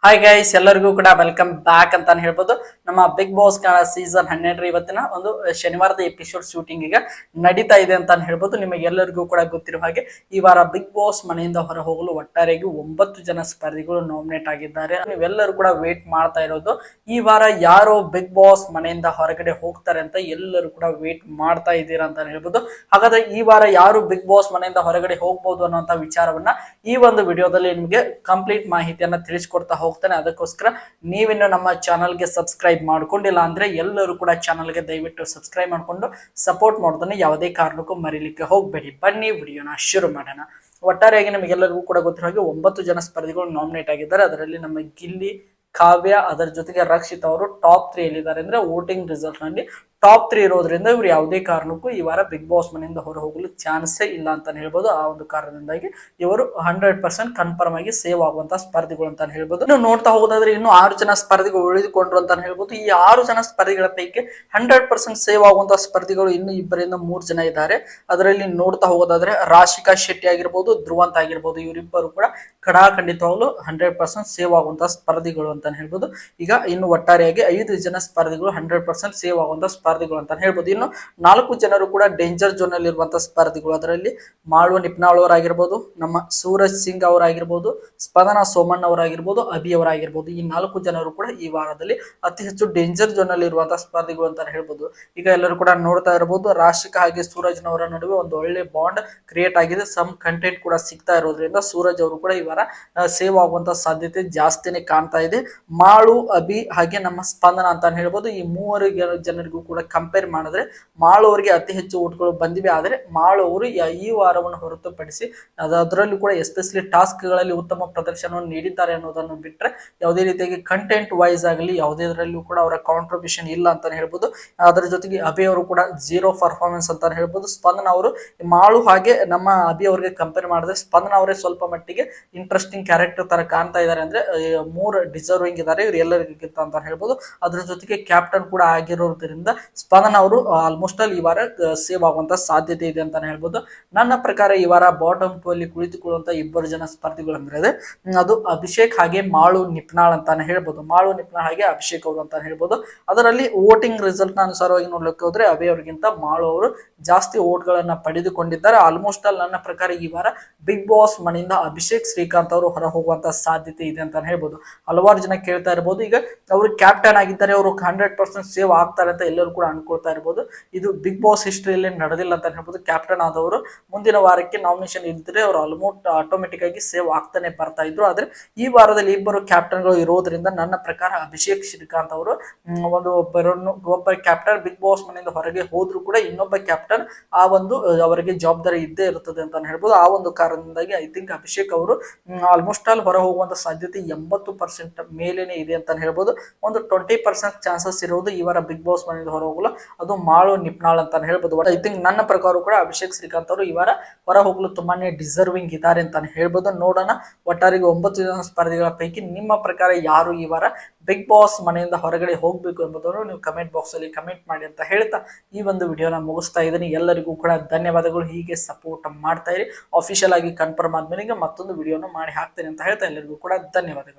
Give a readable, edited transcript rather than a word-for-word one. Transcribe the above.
Hi guys, ಎಲ್ಲರಿಗೂ ಕೂಡ welcome back ಅಂತಾನೆ ಹೇಳ್ಬೋದು. ನಮ್ಮ ಬಿಗ್ ಬಾಸ್ ಸೀಸನ್ 12 ಇವತ್ತಿನ ಒಂದು ಶನಿವಾರದ ಎಪಿಸೋಡ್ ಶೂಟಿಂಗ್ ಈಗ ನಡೀತಾ ಇದೆ ಅಂತಾನೆ ಹೇಳ್ಬೋದು. ನಿಮಗೆ ಎಲ್ಲರಿಗೂ ಕೂಡ ಗೊತ್ತಿರೋ ಹಾಗೆ ಈ ವಾರ ಬಿಗ್ ಬಾಸ್ ಮನೆಯಿಂದ ಹೊರ ಹೋಗಲು ಒಟ್ಟಾರೆಯಾಗಿ 9 ಜನ ಸ್ಪರ್ಧಿಗಳು ನಾಮಿನೇಟ್ ಆಗಿದ್ದಾರೆ. ನೀವೆಲ್ಲರೂ ಕೂಡ ವೇಟ್ ಮಾಡ್ತಾ ಇರೋದು ಈ ವಾರ ಯಾರು ಬಿಗ್ ಬಾಸ್ ಮನೆಯಿಂದ ಹೊರಗಡೆ ಹೋಗ್ತಾರೆ ಅಂತ ಎಲ್ಲರೂ ಕೂಡ ವೇಟ್ ಮಾಡ್ತಾ ಇದ್ದೀರಾ ಅಂತಾನೆ ಹೇಳ್ಬೋದು. ಹಾಗಾದ್ರೆ ಈ ವಾರ ಯಾರು ಬಿಗ್ ಬಾಸ್ ಮನೆಯಿಂದ ಹೊರಗಡೆ ಹೋಗ್ಬೋದು ಅನ್ನೋಂತ ವಿಚಾರವನ್ನ ಈ ಒಂದು ವಿಡಿಯೋದಲ್ಲಿ ನಿಮಗೆ ಕಂಪ್ಲೀಟ್ ಮಾಹಿತಿಯನ್ನ ತಿಳಿಸ್ಕೊಡ್ತಾ ಹೋಗ್ತಾನೆ. ಅದಕ್ಕೋಸ್ಕರ ನೀವಿನ್ನು ನಮ್ಮ ಚಾನಲ್ಗೆ ಸಬ್ಸ್ಕ್ರೈಬ್ ಮಾಡ್ಕೊಂಡಿಲ್ಲ ಅಂದ್ರೆ ಎಲ್ಲರೂ ಕೂಡ ಚಾನಲ್ಗೆ ದಯವಿಟ್ಟು ಸಬ್ಸ್ಕ್ರೈಬ್ ಮಾಡ್ಕೊಂಡು ಸಪೋರ್ಟ್ ಮಾಡೋದನ್ನ ಯಾವುದೇ ಕಾರಣಕ್ಕೂ ಮರಿಲಿಕ್ಕೆ ಹೋಗ್ಬೇಡಿ. ಬನ್ನಿ ವಿಡಿಯೋನ ಶುರು ಮಾಡೋಣ. ಒಟ್ಟಾರೆಯಾಗಿ ನಮಗೆಲ್ಲರಿಗೂ ಕೂಡ ಗೊತ್ತಿರೋ ಹಾಗೆ 9 ಜನ ಸ್ಪರ್ಧಿಗಳು ನಾಮಿನೇಟ್ ಆಗಿದ್ದಾರೆ. ಅದರಲ್ಲಿ ನಮ್ಮ ಗಿಲ್ಲಿ, ಕಾವ್ಯ, ಅದರ ಜೊತೆಗೆ ರಕ್ಷಿತ್ ಅವರು ಟಾಪ್ 3 ಎಲ್ಲಿದ್ದಾರೆ ಅಂದ್ರೆ ವೋಟಿಂಗ್ ರಿಸಲ್ಟ್ ನಲ್ಲಿ ಟಾಪ್ 3 ಇರೋದ್ರಿಂದ ಇವರು ಯಾವುದೇ ಕಾರಣಕ್ಕೂ ಈ ವಾರ ಬಿಗ್ ಬಾಸ್ ಮನೆಯಿಂದ ಹೊರ ಹೋಗಲು ಚಾನ್ಸೇ ಇಲ್ಲ ಅಂತಾನೆ ಹೇಳ್ಬೋದು. ಆ ಒಂದು ಕಾರಣದಿಂದಾಗಿ ಇವರು 100% ಕನ್ಫರ್ಮ್ ಆಗಿ ಸೇವ್ ಆಗುವಂತಹ ಸ್ಪರ್ಧಿಗಳು ಅಂತಾನೆ ಹೇಳ್ಬೋದು. ಇನ್ನು ನೋಡ್ತಾ ಹೋಗೋದಾದ್ರೆ ಇನ್ನು 6 ಜನ ಸ್ಪರ್ಧಿಗಳು ಉಳಿದುಕೊಂಡ್ರು ಅಂತಾನೆ ಹೇಳ್ಬೋದು. ಈ 6 ಜನ ಸ್ಪರ್ಧಿಗಳ ಪೈಕಿ 100% ಸೇವ್ ಆಗುವಂತಹ ಸ್ಪರ್ಧಿಗಳು ಇನ್ನು 2-3 ಜನ ಇದ್ದಾರೆ. ಅದರಲ್ಲಿ ನೋಡ್ತಾ ಹೋಗೋದಾದ್ರೆ ರಾಶಿಕಾ ಶೆಟ್ಟಿ ಆಗಿರ್ಬೋದು, ಧ್ರುವಂತ್ ಆಗಿರ್ಬೋದು, ಇವರಿಬ್ಬರು ಕೂಡ ಖಂಡಿತವಾಗ್ಲು 100% ಸೇವ್ ಆಗುವಂತಹ ಸ್ಪರ್ಧಿಗಳು ಅಂತಾನೆ ಹೇಳ್ಬೋದು. ಈಗ ಇನ್ನು ಒಟ್ಟಾರೆಯಾಗಿ 5 ಜನ ಸ್ಪರ್ಧಿಗಳು 100% ಸೇವ್ ಆಗುವಂತಹ ಸ್ಪರ್ಧಿಗಳು ಅಂತ ಹೇಳ್ಬೋದು. ಇನ್ನು 4 ಜನರು ಕೂಡ ಡೇಂಜರ್ ಝೋನ್ ಅಲ್ಲಿ ಇರುವಂತಹ ಸ್ಪರ್ಧಿಗಳು. ಅದರಲ್ಲಿ ಮಾಳು ನಿಪ್ನಾಳ್ ಅವರಾಗಿರ್ಬೋದು, ನಮ್ಮ ಸೂರಜ್ ಸಿಂಗ್ ಅವರಾಗಿರ್ಬೋದು, ಸ್ಪಂದನ ಸೋಮಣ್ಣ ಅವರಾಗಿರ್ಬೋದು, ಅಭಿ ಅವರಾಗಿರ್ಬೋದು. ಈ 4 ಜನರು ಕೂಡ ಈ ವಾರದಲ್ಲಿ ಅತಿ ಹೆಚ್ಚು ಡೇಂಜರ್ ಝೋನ್ ಅಲ್ಲಿ ಇರುವಂತಹ ಸ್ಪರ್ಧಿಗಳು ಅಂತ ಹೇಳ್ಬೋದು. ಈಗ ಎಲ್ಲರೂ ಕೂಡ ನೋಡ್ತಾ ಇರಬಹುದು, ರಾಶಿಕಾ ಹಾಗೆ ಸೂರಜ್ನವರ ನಡುವೆ ಒಂದು ಒಳ್ಳೆ ಬಾಂಡ್ ಕ್ರಿಯೇಟ್ ಆಗಿದೆ. ಸಮ್ ಕಂಟೆಂಟ್ ಕೂಡ ಸಿಗ್ತಾ ಇರೋದ್ರಿಂದ ಸೂರಜ್ ಅವರು ಕೂಡ ಈ ವಾರ ಸೇವ್ ಆಗುವಂತಹ ಸಾಧ್ಯತೆ ಜಾಸ್ತಿನೇ ಕಾಣ್ತಾ ಇದೆ. ಮಾಳು, ಅಭಿ ಹಾಗೆ ನಮ್ಮ ಸ್ಪಂದನ ಅಂತ ಹೇಳ್ಬೋದು. ಈ 3 ಜನರಿಗೂ ಕೂಡ ಕಂಪೇರ್ ಮಾಡಿದ್ರೆ ಮಾಳು ಅವರಿಗೆ ಅತಿ ಹೆಚ್ಚು ಓಟ್ಗಳು ಬಂದಿವೆ. ಆದರೆ ಮಾಳು ಅವರು ಈ ವಾರವನ್ನು ಹೊರತುಪಡಿಸಿ ಅದರಲ್ಲೂ ಕೂಡ ಎಸ್ಪೆಷಲಿ ಟಾಸ್ಕ್ ಗಳಲ್ಲಿ ಉತ್ತಮ ಪ್ರದರ್ಶನವನ್ನು ನೀಡಿದ್ದಾರೆ ಅನ್ನೋದನ್ನು ಬಿಟ್ಟರೆ ಯಾವುದೇ ರೀತಿಯಾಗಿ ಕಂಟೆಂಟ್ ವೈಸ್ ಆಗಲಿ ಯಾವುದೇದ್ರಲ್ಲೂ ಕೂಡ ಅವರ ಕಾಂಟ್ರಿಬ್ಯೂಷನ್ ಇಲ್ಲ ಅಂತಾನೆ ಹೇಳ್ಬೋದು. ಅದರ ಜೊತೆಗೆ ಅಭಿ ಅವರು ಕೂಡ 0 ಪರ್ಫಾರ್ಮೆನ್ಸ್ ಅಂತಾನೆ ಹೇಳ್ಬೋದು. ಸ್ಪಂದನ ಅವರು ಮಾಳು ಹಾಗೆ ನಮ್ಮ ಅಭಿ ಅವರಿಗೆ ಕಂಪೇರ್ ಮಾಡಿದ್ರೆ ಸ್ಪಂದನ ಅವರೇ ಸ್ವಲ್ಪ ಮಟ್ಟಿಗೆ ಇಂಟ್ರೆಸ್ಟಿಂಗ್ ಕ್ಯಾರೆಕ್ಟರ್ ತರ ಕಾಣ್ತಾ ಇದ್ದಾರೆ. ಅಂದ್ರೆ 3 ಡಿಸರ್ವಿಂಗ್ ಇದ್ದಾರೆ ಇವರು ಎಲ್ಲರಿಗಿಂತ ಅಂತ ಹೇಳ್ಬೋದು. ಅದ್ರ ಜೊತೆಗೆ ಕ್ಯಾಪ್ಟನ್ ಕೂಡ ಆಗಿರೋದ್ರಿಂದ ಸ್ಪಂದನ ಅವರು ಆಲ್ಮೋಸ್ಟ್ ಆಲ್ ಈ ವಾರ ಸೇವ್ ಆಗುವಂತ ಸಾಧ್ಯತೆ ಇದೆ ಅಂತಾನೆ ಹೇಳ್ಬೋದು. ನನ್ನ ಪ್ರಕಾರ ಈ ವಾರ ಬಾಟಮ್ 2 ಅಲ್ಲಿ ಕುಳಿತುಕೊಳ್ಳುವಂತ 2 ಜನ ಸ್ಪರ್ಧಿಗಳು ಅಂದ್ರೆ ಅದು ಅಭಿಷೇಕ್ ಹಾಗೆ ಮಾಳು ನಿಪ್ನಾಳ್ ಅಂತಾನೆ ಹೇಳ್ಬೋದು. ಮಾಳು ನಿಪ್ನಾಳ್ ಹಾಗೆ ಅಭಿಷೇಕ್ ಅವರು ಅಂತ ಹೇಳ್ಬೋದು. ಅದರಲ್ಲಿ ವೋಟಿಂಗ್ ರಿಸಲ್ಟ್ ನ ಅನುಸಾರವಾಗಿ ನೋಡ್ಲಿಕ್ಕೆ ಹೋದ್ರೆ ಅಭಿ ಅವರಿಗಿಂತ ಮಾಳು ಅವರು ಜಾಸ್ತಿ ವೋಟ್ ಗಳನ್ನ ಪಡೆದುಕೊಂಡಿದ್ದಾರೆ. ಆಲ್ಮೋಸ್ಟ್ ಆಲ್ ನನ್ನ ಪ್ರಕಾರ ಈ ವಾರ ಬಿಗ್ ಬಾಸ್ ಮನೆಯಿಂದ ಅಭಿಷೇಕ್ ಶ್ರೀಕಾಂತ್ ಅವರು ಹೊರ ಹೋಗುವಂತ ಸಾಧ್ಯತೆ ಇದೆ ಅಂತಾನೆ ಹೇಳ್ಬೋದು. ಹಲವಾರು ಜನ ಕೇಳ್ತಾ ಇರಬಹುದು, ಈಗ ಅವರು ಕ್ಯಾಪ್ಟನ್ ಆಗಿದ್ದಾರೆ, ಅವರು 100% ಸೇವ್ ಆಗ್ತಾರೆ ಅಂತ ಎಲ್ಲರೂ ಕೂಡ ಅನ್ಕೊಳ್ತಾ ಇರಬಹುದು. ಇದು ಬಿಗ್ ಬಾಸ್ ಹಿಸ್ಟ್ರಿಯಲ್ಲಿ ನಡೆದಿಲ್ಲ ಅಂತ ಹೇಳ್ಬೋದು. ಕ್ಯಾಪ್ಟನ್ ಆದವರು ಮುಂದಿನ ವಾರಕ್ಕೆ ನಾಮಿನೇಷನ್ ಇದ್ದರೆ ಅವರು ಆಲ್ಮೋಸ್ಟ್ ಆಟೋಮೆಟಿಕ್ ಆಗಿ ಸೇವ್ ಆಗ್ತಾನೆ ಬರ್ತಾ ಇದ್ರು. ಆದ್ರೆ ಈ ವಾರದಲ್ಲಿ 2 ಕ್ಯಾಪ್ಟನ್ಗಳು ಇರೋದ್ರಿಂದ ನನ್ನ ಪ್ರಕಾರ ಅಭಿಷೇಕ್ ಶ್ರೀಕಾಂತ್ ಅವರು ಒಬ್ಬ ಕ್ಯಾಪ್ಟನ್ ಬಿಗ್ ಬಾಸ್ ಮನೆಯಿಂದ ಹೊರಗೆ ಹೋದ್ರು ಕೂಡ ಇನ್ನೊಬ್ಬ ಕ್ಯಾಪ್ಟನ್ ಆ ಒಂದು ಅವರಿಗೆ ಜವಾಬ್ದಾರಿ ಇದ್ದೇ ಇರುತ್ತದೆ ಅಂತ ಹೇಳ್ಬೋದು. ಆ ಒಂದು ಕಾರಣದಿಂದಾಗಿ ಐ ಥಿಂಕ್ ಅಭಿಷೇಕ್ ಅವರು ಆಲ್ಮೋಸ್ಟ್ ಆಲ್ ಹೊರ ಹೋಗುವಂತ ಸಾಧ್ಯತೆ 80% ಮೇಲೇನೆ ಇದೆ ಅಂತ ಹೇಳ್ಬೋದು. ಒಂದು 20% ಚಾನ್ಸಸ್ ಇರೋದು ಈ ವಾರ ಬಿಗ್ ಬಾಸ್ ಮನೆಯಿಂದ ಹೊರ ಹೋಗಲು ಅದು ಮಾಳು ನಿಪ್ನಾಳ್ ಅಂತ ಹೇಳ್ಬೋದು. ಐ ಥಿಂಕ್ ನನ್ನ ಪ್ರಕಾರ ಕೂಡ ಅಭಿಷೇಕ್ ಶ್ರೀಕಾಂತ್ ಅವರು ಈ ವಾರ ಹೊರ ಹೋಗಲು ತುಂಬಾನೇ ಡಿಸರ್ವಿಂಗ್ ಇದ್ದಾರೆ ಅಂತಾನೆ ಹೇಳ್ಬೋದು. ನೋಡೋಣ, ಒಟ್ಟಾರೆಗೆ 9 ಜನ ಸ್ಪರ್ಧಿಗಳ ಪೈಕಿ ನಿಮ್ಮ ಪ್ರಕಾರ ಯಾರು ಈ ವಾರ ಬಿಗ್ ಬಾಸ್ ಮನೆಯಿಂದ ಹೊರಗಡೆ ಹೋಗ್ಬೇಕು ಎಂಬುದನ್ನು ನೀವು ಕಮೆಂಟ್ ಬಾಕ್ಸ್ ಅಲ್ಲಿ ಕಮೆಂಟ್ ಮಾಡಿ ಅಂತ ಹೇಳ್ತಾ ಈ ಒಂದು ವಿಡಿಯೋನ ಮುಗಿಸ್ತಾ ಇದ್ದೀನಿ. ಎಲ್ಲರಿಗೂ ಕೂಡ ಧನ್ಯವಾದಗಳು. ಹೀಗೆ ಸಪೋರ್ಟ್ ಮಾಡ್ತಾ ಇರಿ. ಅಫಿಷಿಯಲ್ ಆಗಿ ಕನ್ಫರ್ಮ್ ಆದ್ಮೇಲೆ ಮತ್ತೊಂದು ವಿಡಿಯೋನ ಮಾಡಿ ಹಾಕ್ತೇನೆ ಅಂತ ಹೇಳ್ತಾ ಎಲ್ಲರಿಗೂ ಕೂಡ ಧನ್ಯವಾದಗಳು.